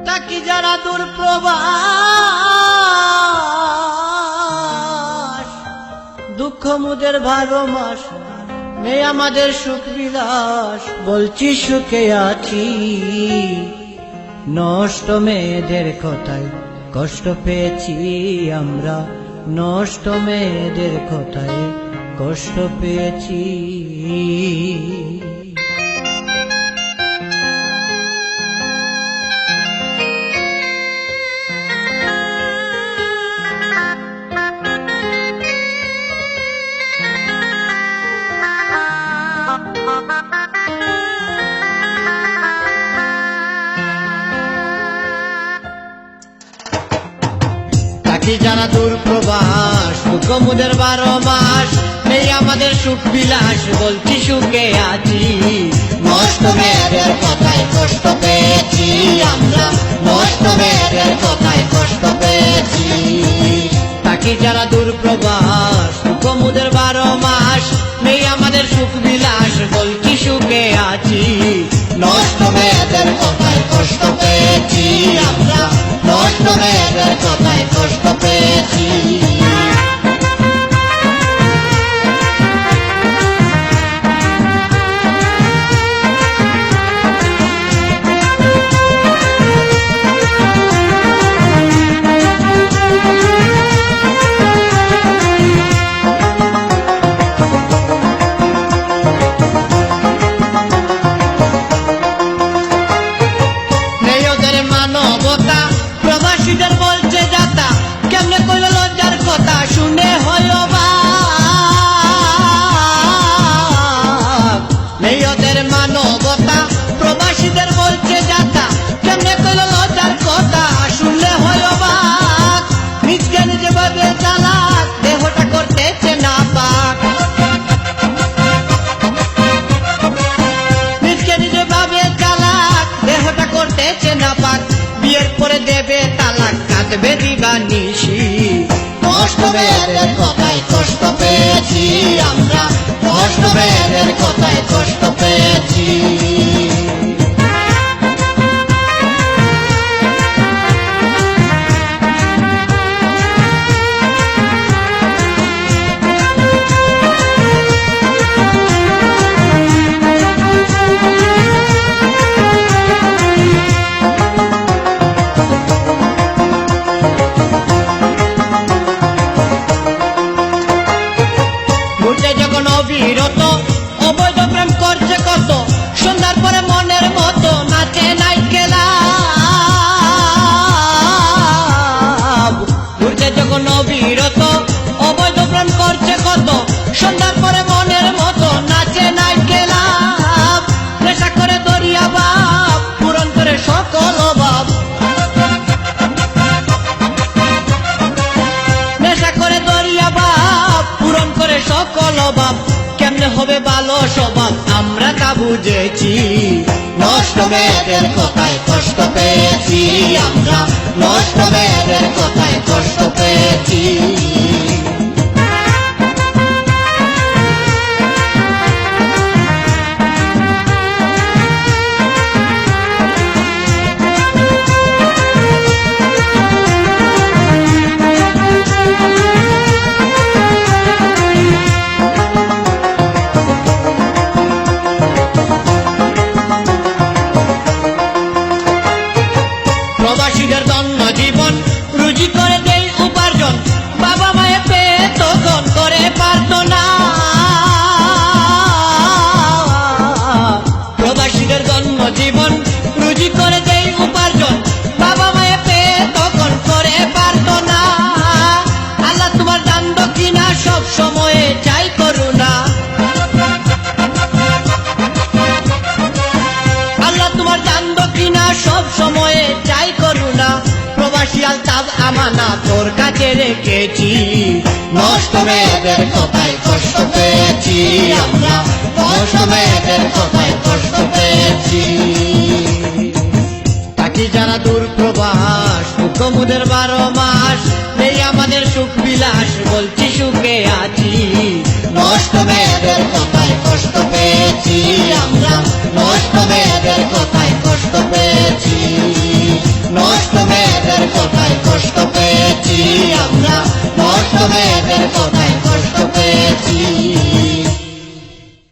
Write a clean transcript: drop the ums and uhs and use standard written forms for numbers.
থাকি যারা দূর প্রবাস, দুঃখ মুদের 12 মাস নেই আমাদের সুখ বিলাস। বলছি সুখে আছি, নষ্ট মেয়েদের কথায় কষ্ট পেয়েছি আমরা, নষ্ট মেয়েদের কথায় কষ্ট পেয়েছি। যারা দূর প্রবাস, দুঃখ মুদের 12 মাস নেই আমাদের সুখ বিলাস। বলছি সুখে আছি, নষ্ট মেয়েদের কথায় কষ্ট পেয়েছি আমরা, নষ্ট মেয়েদের কথায় কষ্ট পেয়েছি। থাকি যারা দূর প্রবাস, দুঃখ মুদের 12 মাস নেই আমাদের সুখ বিলাস। বলছি সুখে আছি, নষ্ট মেয়েদের কথায় কষ্ট পেয়েছি আমরা, নষ্ট মেয়েদের কথায় কষ্ট পেয়েছি। প্রবাসীদের বলছে যাতা, কেমনে কইল লজ্জার কথা শুনে হইল বাপ। নেই ওদের মানবতা, প্রবাসীদের বলছে যাতা, কেমনে কইল লজ্জার কথা শুনলে হইল বাপ। নিজকে নিজে ভাবে চালাক, দেহটা করতেছে না পাক। নিজকে নিজে ভাবে চালাক, দেহটা করতেছে না পাক। বিয়ের পরে দেবে তালাক, কাঁদবে দিবানিশি। নষ্ট মেয়েদের কথায় কষ্ট পেয়েছি আমরা, নষ্ট মেয়েদের কথায় কষ্ট পেয়েছি। যখন অবিরত অবৈধ প্রেম করছে কত, সন্ধ্যার পরে মনের মতো নাচে নাই খেলা। ঘুরছে যখন অবিরত অবৈধ প্রেম করছে কত, সন্ধ্যার পরে মনের মতো নাচে নাই খেলা। নেশা করে দরিয়া বাপ, পূরণ করে সকল অভাব। নেশা করে দরিয়া বাপ, পূরণ করে সকল অভাব। কেমনে হবে ভালো স্বভাব আমরা তা বুঝেছি, নষ্ট মেয়েদের কথায় কষ্ট পেয়েছি আমরা, নষ্ট মেয়েদের কথায় কষ্ট পেয়েছি। প্রবাসীদের ধন্য জীবন, রুজি করে দেই উপার্জন, বাবা মায়ের পেয়ে তখন করে পারত না। প্রবাসীদের ধন্য জীবন, রুজি করে দেই উপার্জন, বাবা মায়ের পেয়ে তখন করে পারত না। আল্লাহ তোমার দান দক্ষিণা সব সময়ে চাই করুণা। আল্লাহ তোমার দান দক্ষিণা সব সময়ে চাই করুণা। প্রবাসী আলতাফ আমানা তোর কাছে রেখেছি, নষ্ট মেয়েদের কথায় কষ্ট পেয়েছি আমরা, নষ্ট মেয়েদের কথায় কষ্ট পেয়েছি। থাকি যারা দূর প্রবাস, দুঃখ মুদের 12 মাস নেই আমাদের সুখ বিলাস। বলছি সুখে আছি, নষ্ট মেয়েদের কথায় কষ্ট পেয়েছি আমরা, নষ্ট মেয়েদের কথা